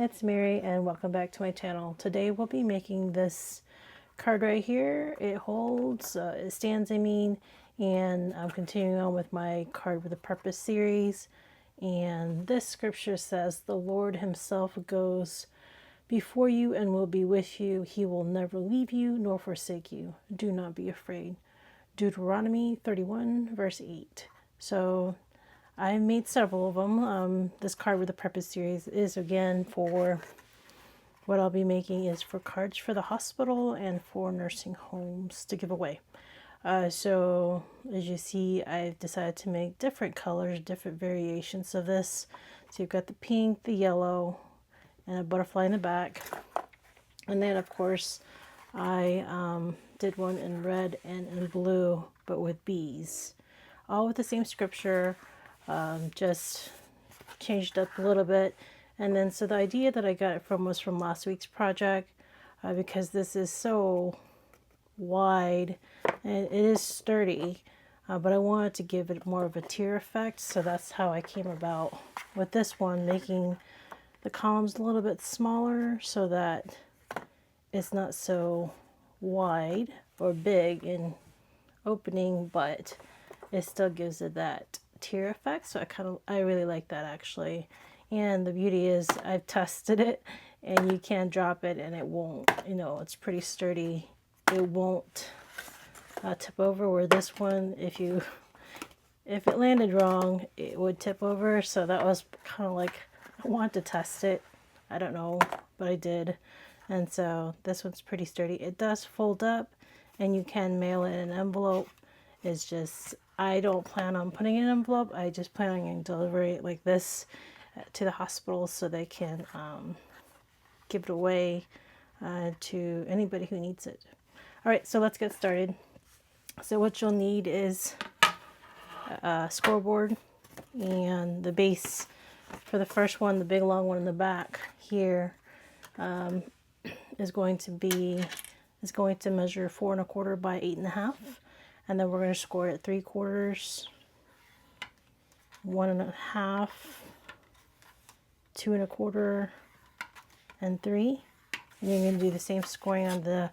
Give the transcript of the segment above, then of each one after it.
it's Mary and welcome back to my channel. Today we'll be making this card right here. It holds, it stands, and I'm continuing on with my Card with a Purpose series. And this scripture says, "The Lord himself goes before you and will be with you. He will never leave you nor forsake you. Do not be afraid." Deuteronomy 31 verse 8. So I made several of them. This Card with a Purpose series is again for what I'll be making is for cards for the hospital and for nursing homes to give away. So as you see, I've decided to make different colors, different variations of this. So you've got the pink, the yellow, and a butterfly in the back. And then of course I did one in red and in blue, but with bees. All with the same scripture. Just changed up a little bit. And then so the idea that I got it from was from last week's project, because this is so wide and it is sturdy, but I wanted to give it more of a tier effect, so that's how I came about with this one, making the columns a little bit smaller so that it's not so wide or big in opening, but it still gives it that tier effect. So I really like that actually. And the beauty is I've tested it and you can drop it and it won't, it's pretty sturdy. It won't tip over, where this one, if it landed wrong, it would tip over. So that was kind of like, I wanted to test it. I don't know, but I did. And so this one's pretty sturdy. It does fold up and you can mail it in an envelope. It's just, I don't plan on putting it in an envelope. I just plan on delivering it like this to the hospital so they can give it away to anybody who needs it. All right, so let's get started. So what you'll need is a scoreboard, and the base for the first one, the big long one in the back here, is going to measure 4 1/4 by 8 1/2. And then we're going to score it 3/4, 1 1/2, 2 1/4, and 3. And you're going to do the same scoring on the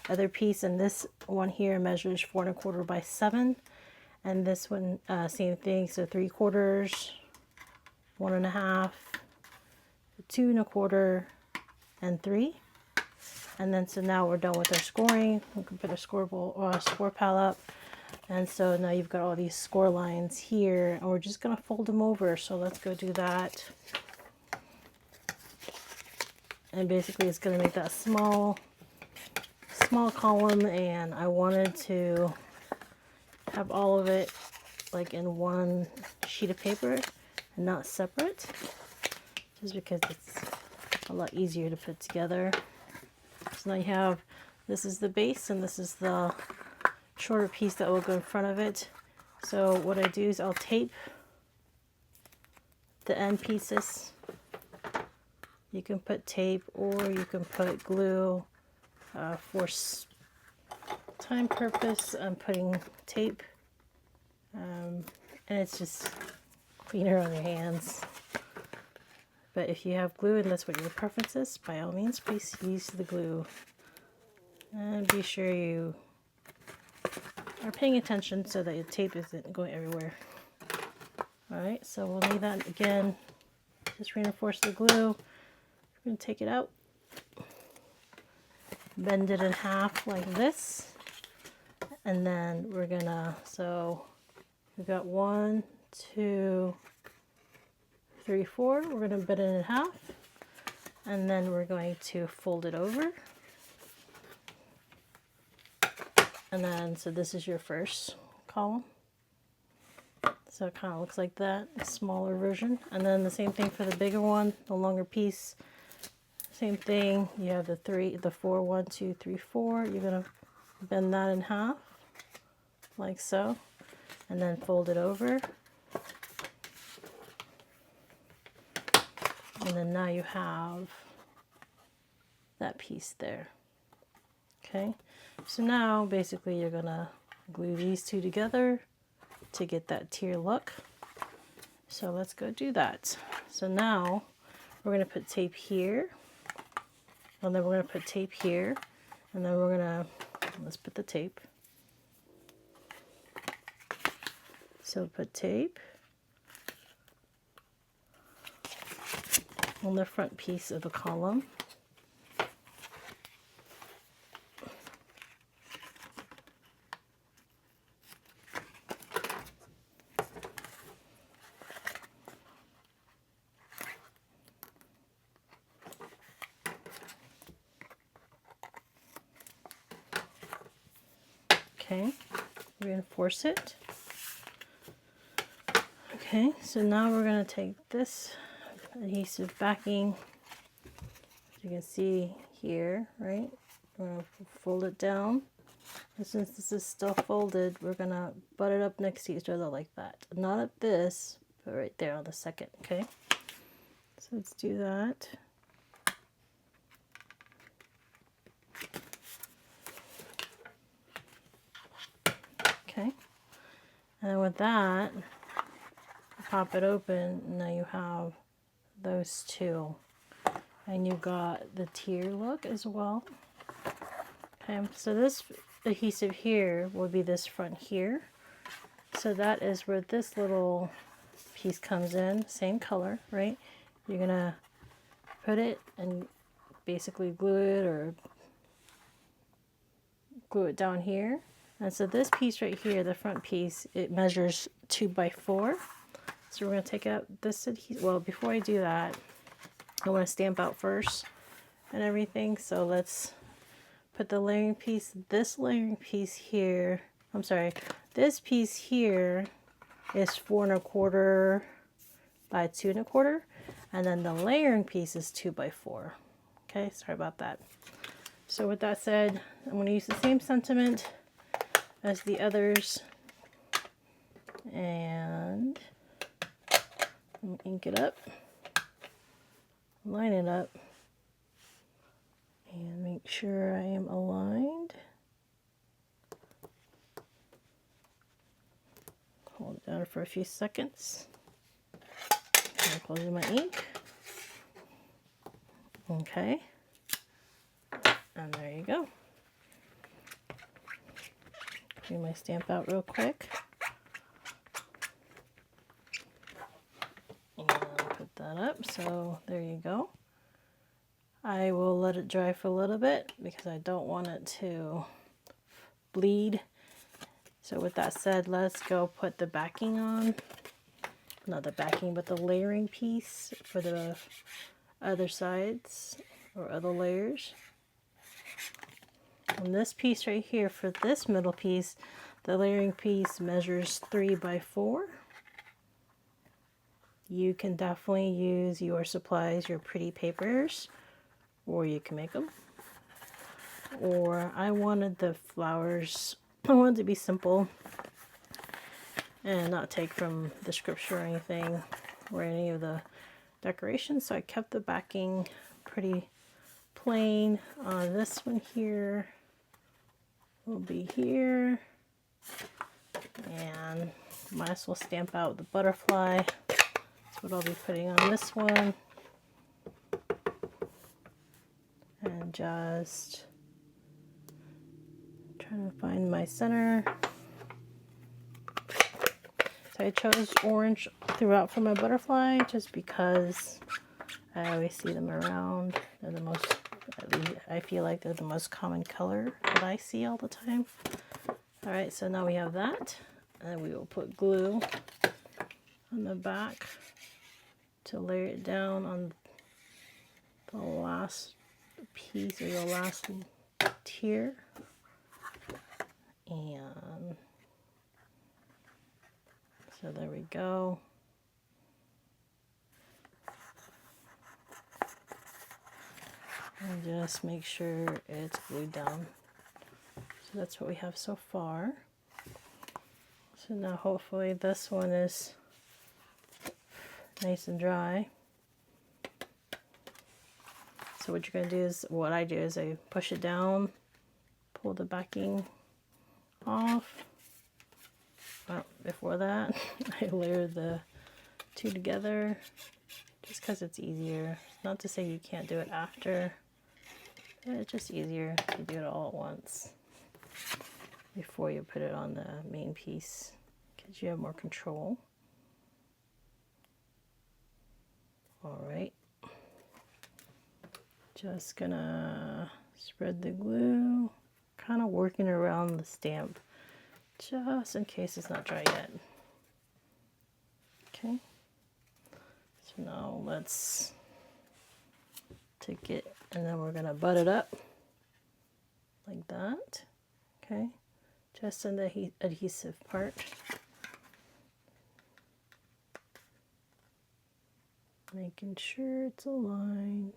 other piece. And this one here measures 4 1/4 by 7. And this one, same thing. So 3/4, 1 1/2, 2 1/4, and 3. And then so now we're done with our scoring. We can put a score pal up. And so now you've got all these score lines here, and we're just going to fold them over. So let's go do that. And basically it's going to make that small column, and I wanted to have all of it like in one sheet of paper and not separate, just because it's a lot easier to put together. So now you have, this is the base and this is the shorter piece that will go in front of it. So what I do is I'll tape the end pieces. You can put tape or you can put glue. For time purpose, I'm putting tape, and it's just cleaner on your hands. But if you have glue and that's what your preference is, by all means, please use the glue. And be sure you are paying attention so that your tape isn't going everywhere. Alright, so we'll need that again. Just reinforce the glue. We're going to take it out. Bend it in half like this. And then we're going to, so we've got 1, 2, 3, 4. We're going to bend it in half. And then we're going to fold it over. And then, so this is your first column. So it kind of looks like that, a smaller version. And then the same thing for the bigger one, the longer piece. Same thing, you have the 4, 1, 2, 3, 4. You're going to bend that in half, like so. And then fold it over. And then now you have that piece there. Okay, so now basically you're gonna glue these two together to get that tier look. So let's go do that. So now we're going to put tape here, and then we're going to put tape here, and then we're going to, let's put the tape. So put tape on the front piece of the column. Okay, reinforce it. Okay, so now we're going to take this adhesive backing, as you can see here, right? We're going to fold it down. And since this is still folded, we're going to butt it up next to each other like that. Not at this, but right there on the second, okay? So let's do that. Okay, and with that, pop it open, and now you have those two. And you got the tier look as well. Okay, so this adhesive here will be this front here. So that is where this little piece comes in, same color, right? You're gonna put it and basically glue it or glue it down here. And so this piece right here, the front piece, it measures 2 by 4. So we're going to take out this adhesive. Well, before I do that, I want to stamp out first and everything. So let's put the layering piece, this layering piece here, I'm sorry, this piece here is 4 1/4 by 2 1/4. And then the layering piece is 2 by 4. Okay, sorry about that. So with that said, I'm going to use the same sentiment as the others, and ink it up, line it up, and make sure I am aligned. Hold it down for a few seconds. I'm closing my ink. Okay, and there you go. Clean my stamp out real quick. And put that up, so there you go. I will let it dry for a little bit because I don't want it to bleed. So with that said, let's go put the backing on. Not the backing, but the layering piece for the other sides or other layers. And this piece right here, for this middle piece, the layering piece measures 3 by 4. You can definitely use your supplies, your pretty papers, or you can make them. Or I wanted the flowers, I wanted to be simple and not take from the scripture or anything, or any of the decorations, so I kept the backing pretty plain. This one here will be here, and might as well stamp out the butterfly. That's what I'll be putting on this one, and just trying to find my center. So I chose orange throughout for my butterfly just because I always see them around. They're the most, at least I feel like they're the most common color that I see all the time. Alright, so now we have that. And we will put glue on the back to layer it down on the last piece or the last tier. And so there we go. And just make sure it's glued down. So that's what we have so far. So now hopefully this one is nice and dry. So what you're going to do is, what I do is I push it down, pull the backing off. Well, before that, I layer the two together just because it's easier. Not to say you can't do it after, but it's just easier to do it all at once before you put it on the main piece, because you have more control. All right, just gonna spread the glue, kind of working around the stamp just in case it's not dry yet. Okay, so now let's take it and then we're gonna butt it up like that. Okay, just in the adhesive part. Making sure it's aligned.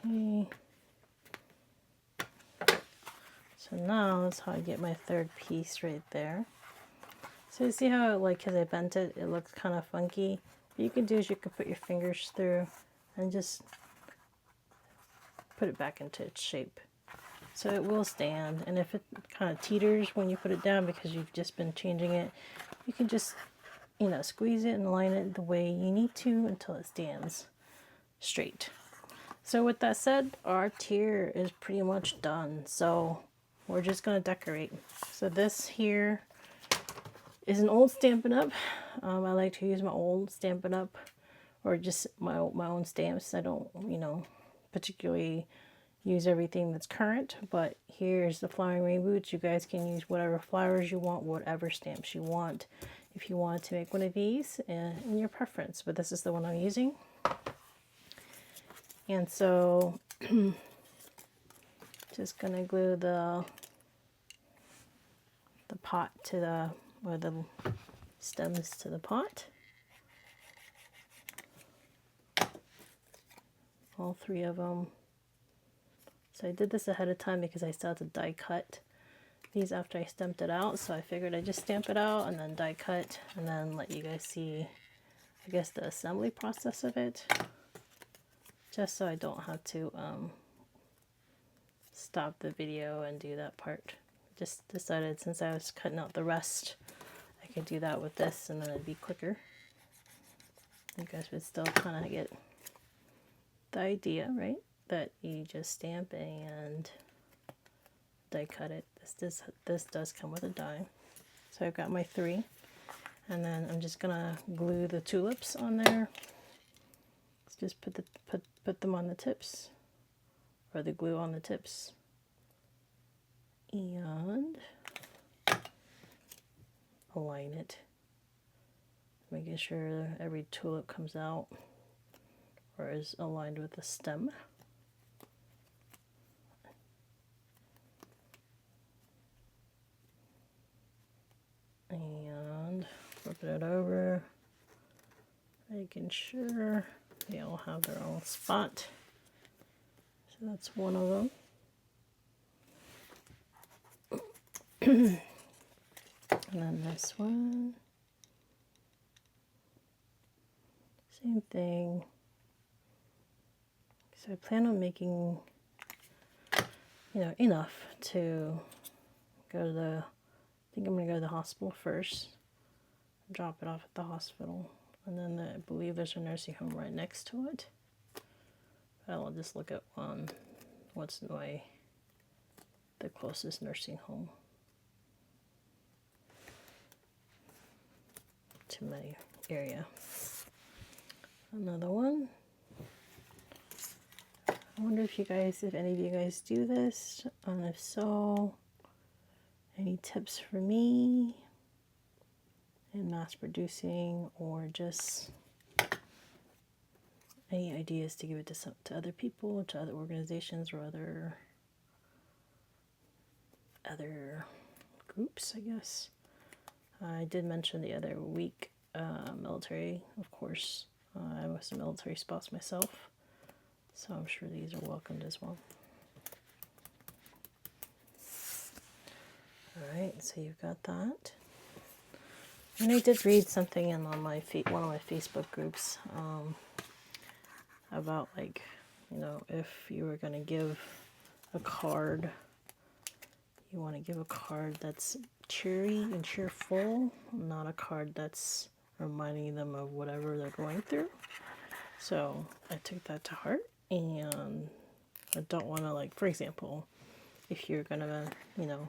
Okay. So now that's how I get my third piece right there. So you see how, like, because I bent it, it looks kind of funky. What you can do is you can put your fingers through and just put it back into its shape. So it will stand, and if it kind of teeters when you put it down because you've just been changing it, you can just, you know, squeeze it and line it the way you need to until it stands straight. So with that said, our tier is pretty much done. So we're just going to decorate. So this here is an old Stampin' Up. I like to use my old Stampin' Up, or just my own stamps. I don't, you know, particularly use everything that's current, but here's the Flowering Rain Boots. You guys can use whatever flowers you want, whatever stamps you want. If you want to make one of these, in your preference, but this is the one I'm using. And so, just gonna glue the pot to the, or the stems to the pot. All three of them. So I did this ahead of time because I still had to die cut these after I stamped it out. So I figured I'd just stamp it out and then die cut and then let you guys see, I guess, the assembly process of it. Just so I don't have to stop the video and do that part. Just decided since I was cutting out the rest, I could do that with this and then it'd be quicker. You guys would still kind of get the idea, right? That you just stamp and die cut it. This does come with a die. So I've got my three, and then I'm just gonna glue the tulips on there. Let's just put them on the tips, or the glue on the tips, and align it, making sure every tulip comes out or is aligned with the stem. And flipping it over, making sure they all have their own spot. So that's one of them. And then this one, same thing. So I plan on making, you know, enough to go to the, I think I'm going to go to the hospital first, drop it off at the hospital, and then I believe there's a nursing home right next to it. I'll just look at what's the closest nursing home to my area. Another one. I wonder if any of you guys do this, and if so, any tips for me in mass producing, or just any ideas to give it to other people, to other organizations, or other groups, I guess. I did mention the other week military, of course. I was a military spouse myself, so I'm sure these are welcomed as well. Alright, so you've got that. And I did read something in on my one of my Facebook groups about, like, you know, if you were going to give a card, You want to give a card that's cheery and cheerful, not a card that's reminding them of whatever they're going through. So I took that to heart, and I don't want to, like, for example, if you're gonna, you know,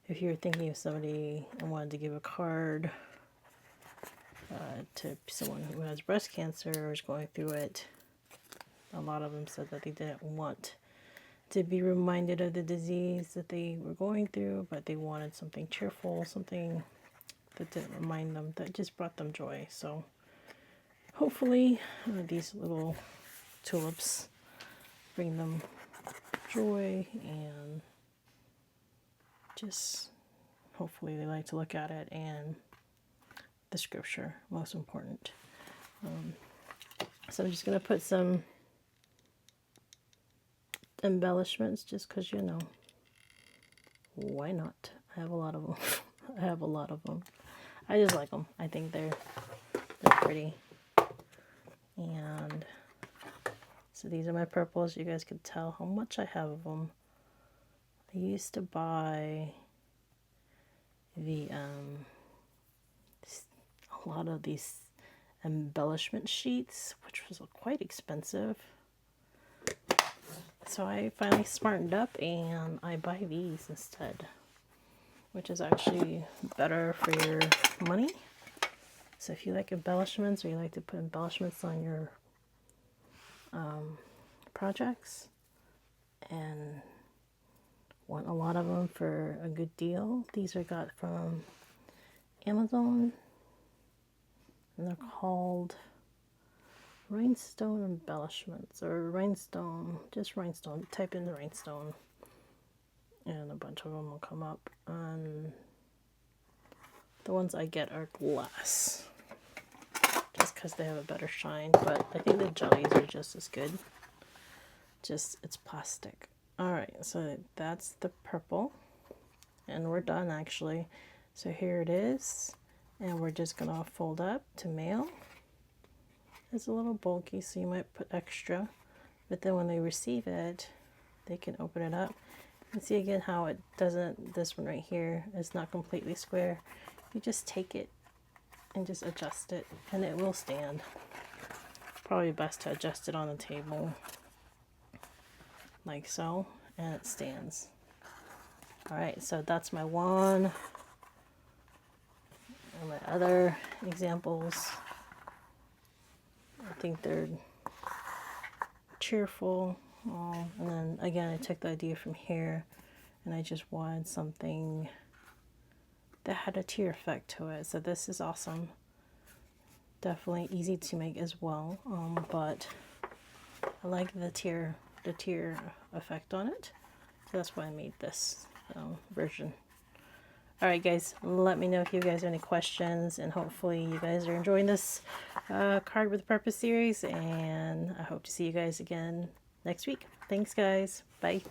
if you're thinking of somebody and wanted to give a card to someone who has breast cancer or is going through it, a lot of them said that they didn't want to be reminded of the disease that they were going through, but they wanted something cheerful, something that didn't remind them, that just brought them joy. So hopefully these little tulips bring them joy, and just hopefully they like to look at it, and the scripture, most important. So I'm just going to put some embellishments just because, you know, why not? I have a lot of them. I have a lot of them. I just like them. I think they're pretty. And so these are my purples. You guys can tell how much I have of them. I used to buy the a lot of these embellishment sheets, which was quite expensive. So I finally smartened up and I buy these instead, which is actually better for your money. So if you like embellishments, or you like to put embellishments on your projects and want a lot of them for a good deal, these I got from Amazon, and they're called rhinestone embellishments, or rhinestone, just rhinestone. Type in the rhinestone and a bunch of them will come up. And the ones I get are glass, just because they have a better shine, but I think the jellies are just as good, just it's plastic. Alright, so that's the purple, and we're done actually. So here it is, and we're just gonna fold up to mail. It's a little bulky, so you might put extra, but then when they receive it, they can open it up and see again how it doesn't, this one right here is not completely square. You just take it and just adjust it, and it will stand. Probably best to adjust it on the table like so, and it stands. Alright, so that's my one. And my other examples, I think they're cheerful. And then again, I took the idea from here, and I just wanted something that had a tear effect to it. So this is awesome. Definitely easy to make as well, but I like the tear effect on it. So that's why I made this version. Alright guys, let me know if you guys have any questions, and hopefully you guys are enjoying this Card with a Purpose series, and I hope to see you guys again next week. Thanks guys. Bye.